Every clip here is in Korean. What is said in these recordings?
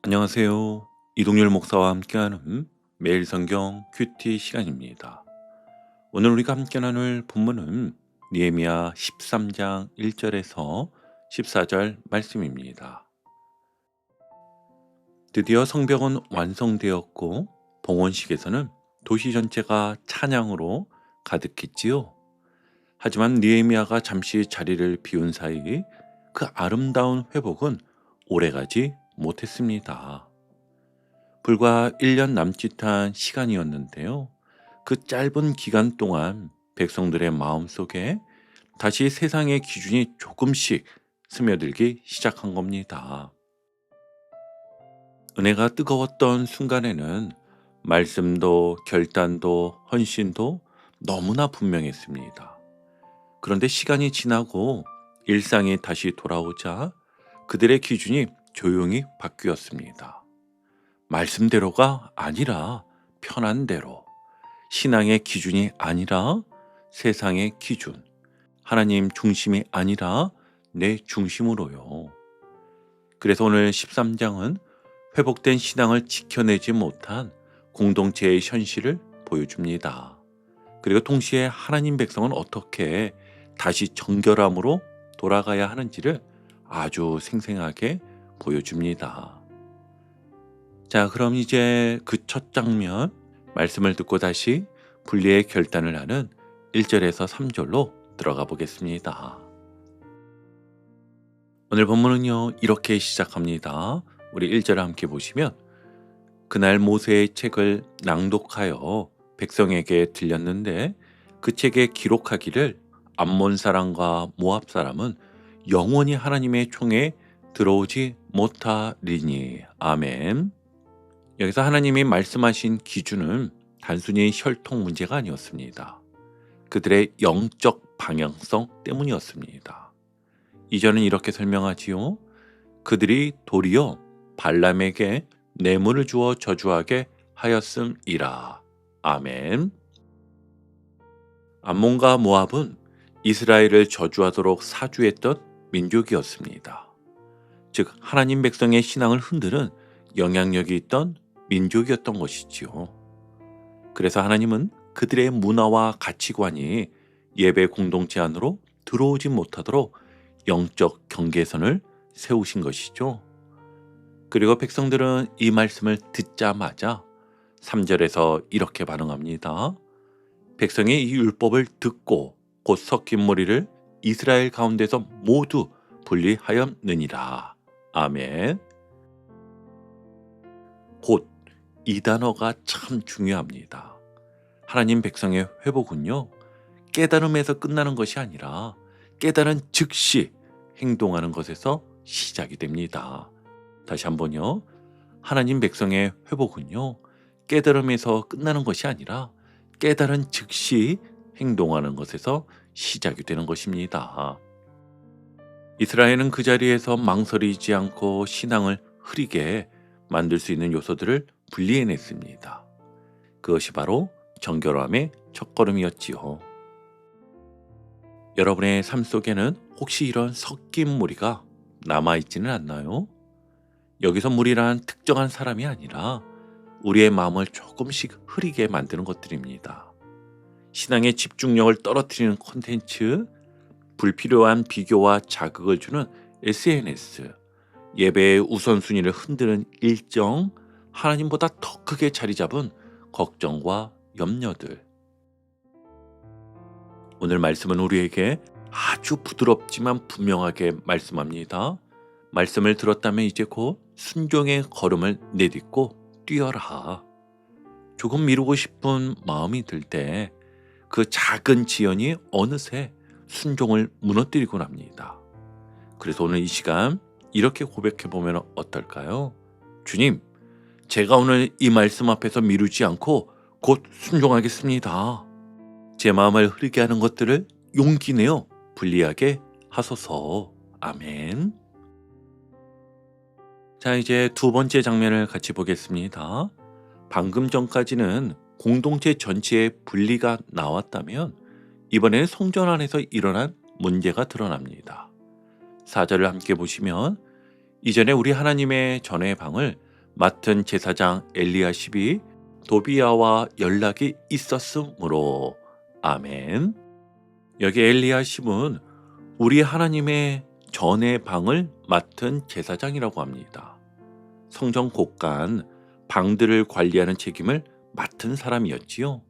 안녕하세요. 이동열 목사와 함께하는 매일 성경 큐티 시간입니다. 오늘 우리가 함께 나눌 본문은 느헤미야 13장 1절에서 14절 말씀입니다. 드디어 성벽은 완성되었고 봉헌식에서는 도시 전체가 찬양으로 가득했지요. 하지만 느헤미야가 잠시 자리를 비운 사이 그 아름다운 회복은 오래가지 못했습니다. 불과 1년 남짓한 시간이었는데요. 그 짧은 기간 동안 백성들의 마음속에 다시 세상의 기준이 조금씩 스며들기 시작한 겁니다. 은혜가 뜨거웠던 순간에는 말씀도 결단도 헌신도 너무나 분명했습니다. 그런데 시간이 지나고 일상이 다시 돌아오자 그들의 기준이 조용히 바뀌었습니다. 말씀대로가 아니라 편한 대로, 신앙의 기준이 아니라 세상의 기준, 하나님 중심이 아니라 내 중심으로요. 그래서 오늘 13장은 회복된 신앙을 지켜내지 못한 공동체의 현실을 보여줍니다. 그리고 동시에 하나님 백성은 어떻게 다시 정결함으로 돌아가야 하는지를 아주 생생하게 보여줍니다. 자, 그럼 이제 그 첫 장면 말씀을 듣고 다시 분리의 결단을 하는 1절에서 3절로 들어가 보겠습니다. 오늘 본문은요, 이렇게 시작합니다. 우리 1절을 함께 보시면 그날 모세의 책을 낭독하여 백성에게 들렸는데 그 책에 기록하기를 암몬 사람과 모압 사람은 영원히 하나님의 총에 들어오지 못하리니. 아멘. 여기서 하나님이 말씀하신 기준은 단순히 혈통 문제가 아니었습니다. 그들의 영적 방향성 때문이었습니다. 이전은 이렇게 설명하지요. 그들이 도리어 발람에게 뇌물을 주어 저주하게 하였음이라. 아멘. 암몬과 모압은 이스라엘을 저주하도록 사주했던 민족이었습니다. 즉 하나님 백성의 신앙을 흔드는 영향력이 있던 민족이었던 것이지요. 그래서 하나님은 그들의 문화와 가치관이 예배 공동체 안으로 들어오지 못하도록 영적 경계선을 세우신 것이죠. 그리고 백성들은 이 말씀을 듣자마자 3절에서 이렇게 반응합니다. 백성이 이 율법을 듣고 곧 섞인 무리를 이스라엘 가운데서 모두 분리하였느니라. 아멘. 곧 이 단어가 참 중요합니다. 하나님 백성의 회복은요, 깨달음에서 끝나는 것이 아니라 깨달은 즉시 행동하는 것에서 시작이 됩니다. 다시 한번요. 하나님 백성의 회복은요, 깨달음에서 끝나는 것이 아니라 깨달은 즉시 행동하는 것에서 시작이 되는 것입니다. 이스라엘은 그 자리에서 망설이지 않고 신앙을 흐리게 만들 수 있는 요소들을 분리해냈습니다. 그것이 바로 정결함의 첫걸음이었지요. 여러분의 삶 속에는 혹시 이런 섞인 무리가 남아있지는 않나요? 여기서 무리란 특정한 사람이 아니라 우리의 마음을 조금씩 흐리게 만드는 것들입니다. 신앙의 집중력을 떨어뜨리는 콘텐츠, 불필요한 비교와 자극을 주는 SNS, 예배의 우선순위를 흔드는 일정, 하나님보다 더 크게 자리 잡은 걱정과 염려들. 오늘 말씀은 우리에게 아주 부드럽지만 분명하게 말씀합니다. 말씀을 들었다면 이제 곧 순종의 걸음을 내딛고 뛰어라. 조금 미루고 싶은 마음이 들 때 그 작은 지연이 어느새 순종을 무너뜨리곤 합니다. 그래서 오늘 이 시간 이렇게 고백해보면 어떨까요? 주님, 제가 오늘 이 말씀 앞에서 미루지 않고 곧 순종하겠습니다. 제 마음을 흐리게 하는 것들을 용기 내어 분리하게 하소서. 아멘. 자, 이제 두 번째 장면을 같이 보겠습니다. 방금 전까지는 공동체 전체의 분리가 나왔다면 이번에는 성전 안에서 일어난 문제가 드러납니다. 4절을 함께 보시면 이전에 우리 하나님의 전의 방을 맡은 제사장 엘리야십이 도비야와 연락이 있었으므로. 아멘. 여기 엘리야십은 우리 하나님의 전의 방을 맡은 제사장이라고 합니다. 성전 곳간 방들을 관리하는 책임을 맡은 사람이었지요.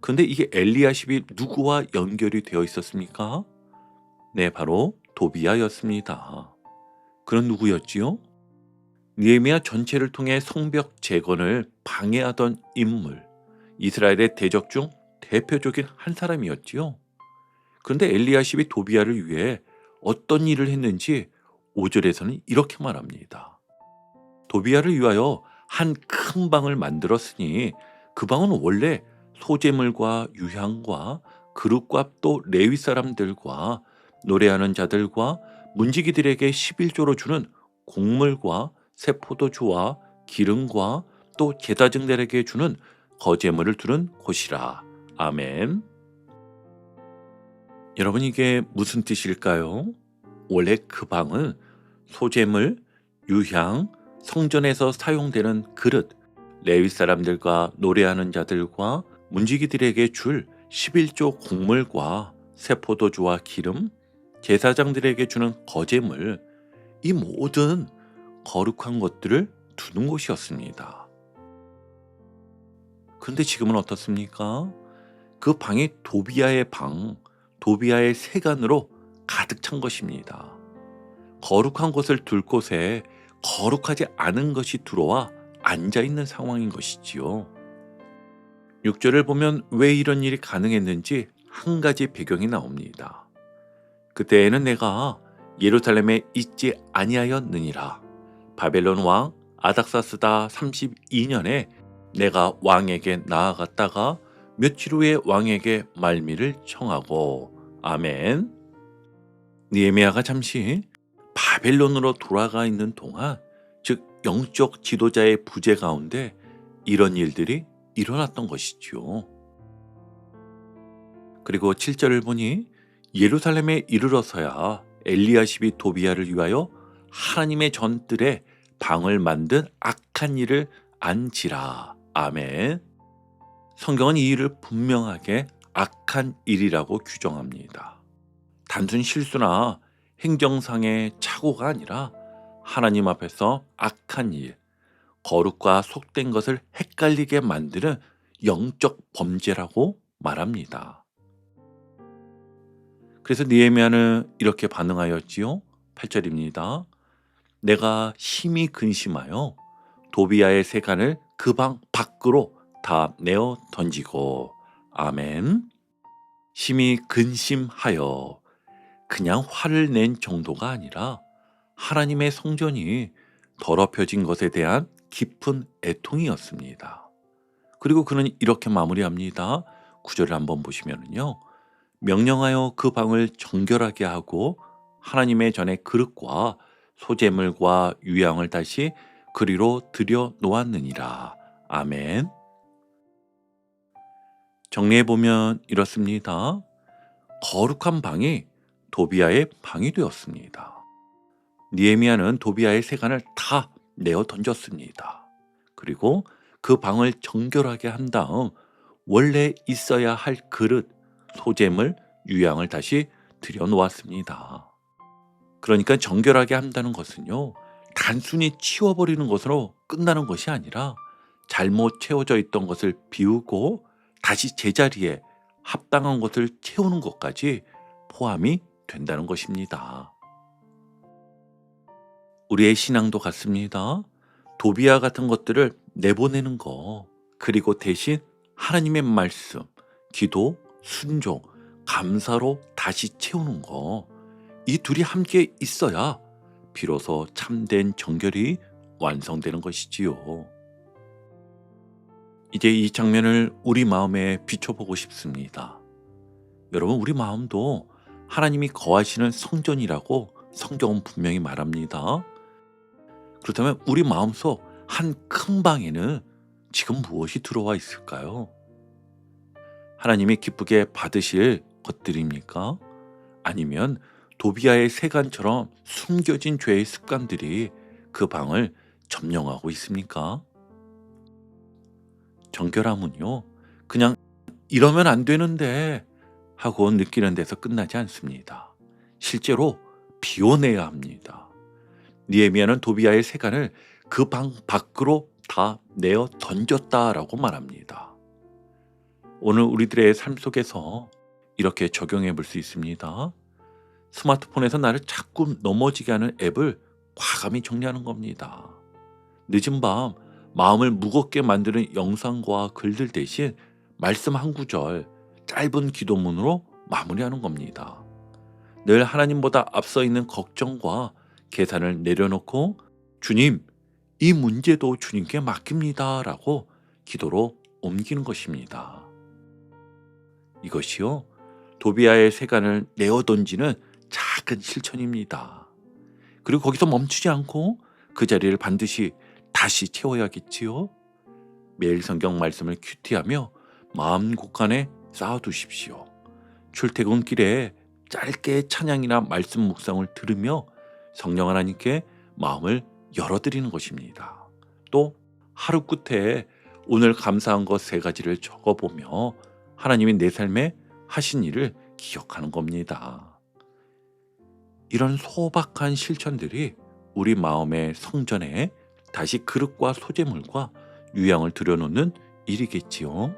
근데 이게 엘리야십이 누구와 연결이 되어 있었습니까? 네, 바로 도비야였습니다. 그는 누구였지요? 느헤미야 전체를 통해 성벽 재건을 방해하던 인물, 이스라엘의 대적 중 대표적인 한 사람이었지요. 그런데 엘리야십이 도비야를 위해 어떤 일을 했는지 5절에서는 이렇게 말합니다. 도비야를 위하여 한 큰 방을 만들었으니 그 방은 원래 소재물과 유향과 그릇과 또 레위 사람들과 노래하는 자들과 문지기들에게 11조로 주는 곡물과 새 포도주와 기름과 또 제사장들에게 주는 거제물을 두는 곳이라. 아멘. 여러분, 이게 무슨 뜻일까요? 원래 그 방은 소재물, 유향, 성전에서 사용되는 그릇, 레위 사람들과 노래하는 자들과 문지기들에게 줄 11조 곡물과 새 포도주와 기름, 제사장들에게 주는 거제물, 이 모든 거룩한 것들을 두는 곳이었습니다. 근데 지금은 어떻습니까? 그 방이 도비야의 방, 도비야의 세간으로 가득 찬 것입니다. 거룩한 것을 둘 곳에 거룩하지 않은 것이 들어와 앉아있는 상황인 것이지요. 6절을 보면 왜 이런 일이 가능했는지 한 가지 배경이 나옵니다. 그때에는 내가 예루살렘에 있지 아니하였느니라. 바벨론 왕 아닥사스다 32년에 내가 왕에게 나아갔다가 며칠 후에 왕에게 말미를 청하고. 아멘. 느헤미야가 잠시 바벨론으로 돌아가 있는 동안, 즉 영적 지도자의 부재 가운데 이런 일들이 일어났던 것이지요. 그리고 7절을 보니 예루살렘에 이르러서야 엘리야십이 도비야를 위하여 하나님의 전뜰에 방을 만든 악한 일을 안지라. 아멘. 성경은 이 일을 분명하게 악한 일이라고 규정합니다. 단순 실수나 행정상의 착오가 아니라 하나님 앞에서 악한 일, 거룩과 속된 것을 헷갈리게 만드는 영적 범죄라고 말합니다. 그래서 느헤미야는 이렇게 반응하였지요. 8절입니다. 내가 심히 근심하여 도비야의 세간을 그 방 밖으로 다 내어 던지고. 아멘. 심히 근심하여 그냥 화를 낸 정도가 아니라 하나님의 성전이 더럽혀진 것에 대한 깊은 애통이었습니다. 그리고 그는 이렇게 마무리합니다. 9절을 한번 보시면요. 명령하여 그 방을 정결하게 하고 하나님의 전에 그릇과 소재물과 유향을 다시 그리로 들여 놓았느니라. 아멘. 정리해보면 이렇습니다. 거룩한 방이 도비야의 방이 되었습니다. 느헤미야는 도비야의 세간을 다 내어 던졌습니다. 그리고 그 방을 정결하게 한 다음 원래 있어야 할 그릇, 소재물, 유향을 다시 들여놓았습니다. 그러니까 정결하게 한다는 것은요, 단순히 치워버리는 것으로 끝나는 것이 아니라 잘못 채워져 있던 것을 비우고 다시 제자리에 합당한 것을 채우는 것까지 포함이 된다는 것입니다. 우리의 신앙도 같습니다. 도비야 같은 것들을 내보내는 거, 그리고 대신 하나님의 말씀, 기도, 순종, 감사로 다시 채우는 거, 이 둘이 함께 있어야 비로소 참된 정결이 완성되는 것이지요. 이제 이 장면을 우리 마음에 비춰보고 싶습니다. 여러분, 우리 마음도 하나님이 거하시는 성전이라고 성경은 분명히 말합니다. 그렇다면 우리 마음속 한 큰 방에는 지금 무엇이 들어와 있을까요? 하나님이 기쁘게 받으실 것들입니까? 아니면 도비야의 세간처럼 숨겨진 죄의 습관들이 그 방을 점령하고 있습니까? 정결함은요, 그냥 이러면 안 되는데 하고 느끼는 데서 끝나지 않습니다. 실제로 비워내야 합니다. 느헤미야는 도비아의 세간을 그 방 밖으로 다 내어 던졌다라고 말합니다. 오늘 우리들의 삶 속에서 이렇게 적용해 볼 수 있습니다. 스마트폰에서 나를 자꾸 넘어지게 하는 앱을 과감히 정리하는 겁니다. 늦은 밤 마음을 무겁게 만드는 영상과 글들 대신 말씀 한 구절, 짧은 기도문으로 마무리하는 겁니다. 늘 하나님보다 앞서 있는 걱정과 계산을 내려놓고 주님, 이 문제도 주님께 맡깁니다 라고 기도로 옮기는 것입니다. 이것이요, 도비아의 세간을 내어던지는 작은 실천입니다. 그리고 거기서 멈추지 않고 그 자리를 반드시 다시 채워야겠지요. 매일 성경 말씀을 큐티하며 마음 곳간에 쌓아두십시오. 출퇴근길에 짧게 찬양이나 말씀 묵상을 들으며 성령 하나님께 마음을 열어드리는 것입니다. 또 하루 끝에 오늘 감사한 것 3가지를 적어보며 하나님이 내 삶에 하신 일을 기억하는 겁니다. 이런 소박한 실천들이 우리 마음의 성전에 다시 그릇과 소재물과 유향을 들여놓는 일이겠지요.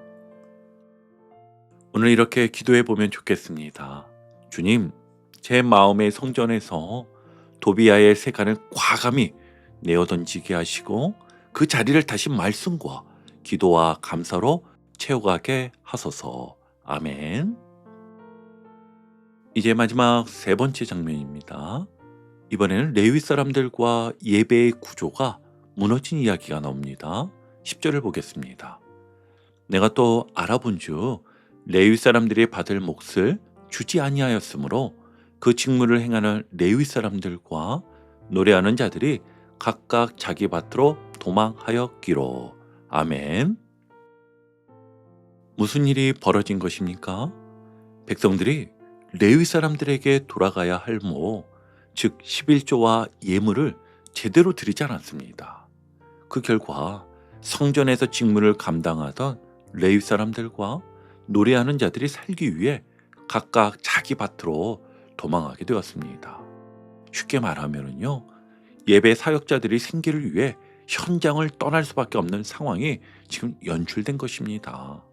오늘 이렇게 기도해 보면 좋겠습니다. 주님, 제 마음의 성전에서 도비아의 세간을 과감히 내어던지게 하시고 그 자리를 다시 말씀과 기도와 감사로 채워가게 하소서. 아멘. 이제 마지막 3번째 장면입니다. 이번에는 레위 사람들과 예배의 구조가 무너진 이야기가 나옵니다. 10절을 보겠습니다. 내가 또 알아본즉 레위 사람들이 받을 몫을 주지 아니하였으므로 그 직무를 행하는 레위 사람들과 노래하는 자들이 각각 자기 밭으로 도망하였기로. 아멘. 무슨 일이 벌어진 것입니까? 백성들이 레위 사람들에게 돌아가야 할 즉 11조와 예물을 제대로 드리지 않았습니다. 그 결과 성전에서 직무를 감당하던 레위 사람들과 노래하는 자들이 살기 위해 각각 자기 밭으로 도망하게 되었습니다. 쉽게 말하면요, 예배 사역자들이 생계를 위해 현장을 떠날 수밖에 없는 상황이 지금 연출된 것입니다.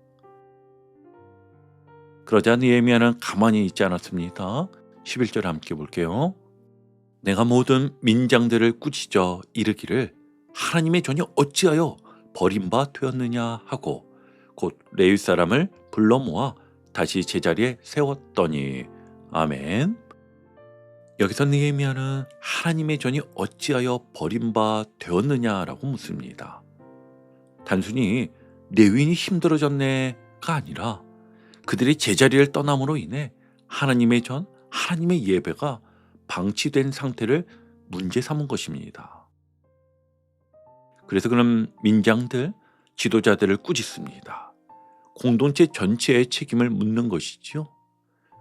그러자 느헤미야는 가만히 있지 않았습니다. 11절 함께 볼게요. 내가 모든 민장들을 꾸짖어 이르기를 하나님의 전이 어찌하여 버림바 되었느냐 하고 곧 레위 사람을 불러 모아 다시 제자리에 세웠더니. 아멘. 여기서 느헤미야는 하나님의 전이 어찌하여 버림바 되었느냐라고 묻습니다. 단순히 레위인이 힘들어졌네가 아니라 그들이 제자리를 떠남으로 인해 하나님의 전, 하나님의 예배가 방치된 상태를 문제 삼은 것입니다. 그래서 그는 민장들, 지도자들을 꾸짖습니다. 공동체 전체의 책임을 묻는 것이지요.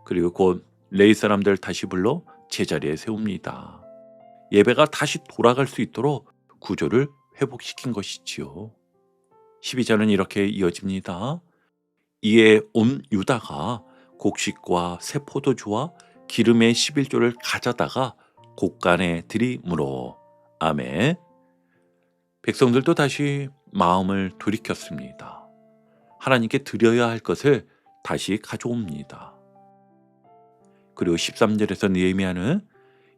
그리고 곧 레위 사람들 다시 불러 제자리에 세웁니다. 예배가 다시 돌아갈 수 있도록 구조를 회복시킨 것이지요. 12절은 이렇게 이어집니다. 이에 온 유다가 곡식과 새 포도주와 기름의 11조를 가져다가 곡간에 들이므로. 아멘. 백성들도 다시 마음을 돌이켰습니다. 하나님께 드려야 할 것을 다시 가져옵니다. 그리고 13절에서 느헤미야는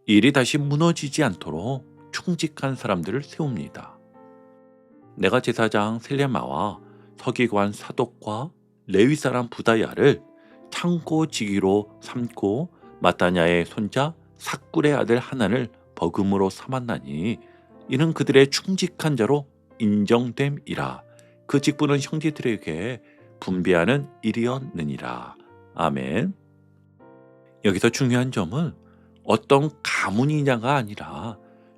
일이 다시 무너지지 않도록 충직한 사람들을 세웁니다. 내가 제사장 셀레마와 서기관 사독과 레위 사람 부다야를 창고 지기로 삼고 마타냐의 손자 삭굴의 아들 하나를 버금으로 삼았나니 이는 그들의 충직한 자로 인정됨이라. 그 직분은 형제들에게 분배하는 일이었느니라. 아멘. 여기서 중요한 점은 어떤 가문이냐가 아니라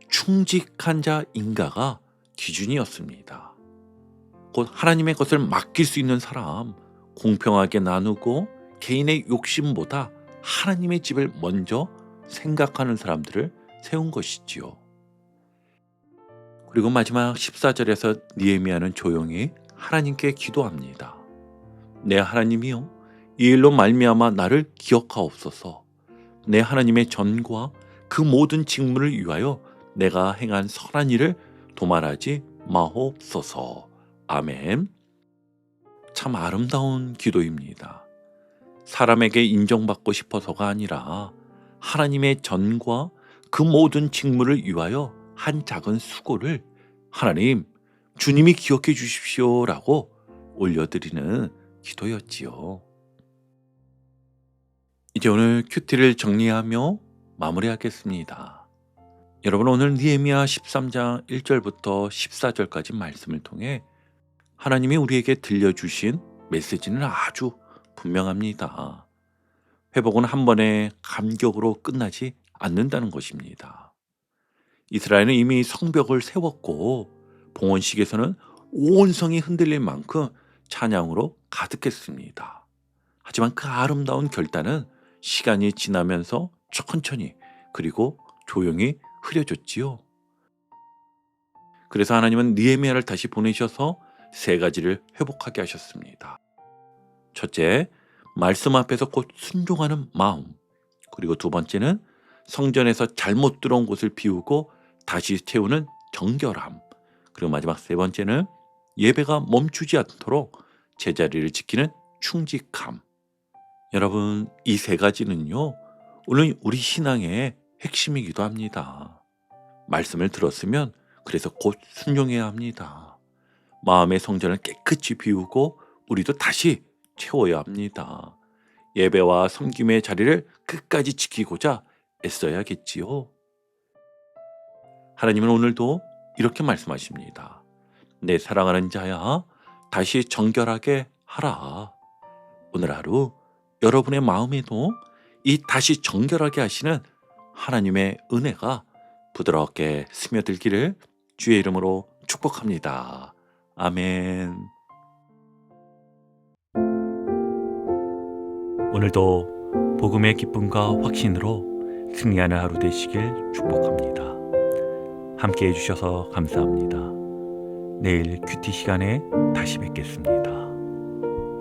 충직한 자인가가 기준이었습니다. 곧 하나님의 것을 맡길 수 있는 사람, 공평하게 나누고 개인의 욕심보다 하나님의 집을 먼저 생각하는 사람들을 세운 것이지요. 그리고 마지막 14절에서 느헤미야는 조용히 하나님께 기도합니다. 내 하나님이여, 이 일로 말미암아 나를 기억하옵소서. 내 하나님의 전과 그 모든 직무를 위하여 내가 행한 선한 일을 도말하지 마옵소서. 아멘. 참 아름다운 기도입니다. 사람에게 인정받고 싶어서가 아니라 하나님의 전과 그 모든 직무를 위하여 한 작은 수고를 하나님, 주님이 기억해 주십시오라고 올려드리는 기도였지요. 이제 오늘 큐티를 정리하며 마무리하겠습니다. 여러분, 오늘 느헤미야 13장 1절부터 14절까지 말씀을 통해 하나님이 우리에게 들려주신 메시지는 아주 분명합니다. 회복은 한 번의 감격으로 끝나지 않는다는 것입니다. 이스라엘은 이미 성벽을 세웠고 봉헌식에서는 온 성이 흔들릴 만큼 찬양으로 가득했습니다. 하지만 그 아름다운 결단은 시간이 지나면서 천천히 그리고 조용히 흐려졌지요. 그래서 하나님은 느헤미야를 다시 보내셔서 세 가지를 회복하게 하셨습니다. 첫째, 말씀 앞에서 곧 순종하는 마음. 그리고 두 번째는 성전에서 잘못 들어온 곳을 비우고 다시 채우는 정결함. 그리고 마지막 세 번째는 예배가 멈추지 않도록 제자리를 지키는 충직함. 여러분, 이 세 가지는요, 오늘 우리 신앙의 핵심이기도 합니다. 말씀을 들었으면 그래서 곧 순종해야 합니다. 마음의 성전을 깨끗이 비우고 우리도 다시 채워야 합니다. 예배와 섬김의 자리를 끝까지 지키고자 애써야겠지요. 하나님은 오늘도 이렇게 말씀하십니다. 내 사랑하는 자야, 다시 정결하게 하라. 오늘 하루 여러분의 마음에도 이 다시 정결하게 하시는 하나님의 은혜가 부드럽게 스며들기를 주의 이름으로 축복합니다. 아멘. 오늘도 복음의 기쁨과 확신으로 승리하는 하루 되시길 축복합니다. 함께 해주셔서 감사합니다. 내일 큐티 시간에 다시 뵙겠습니다.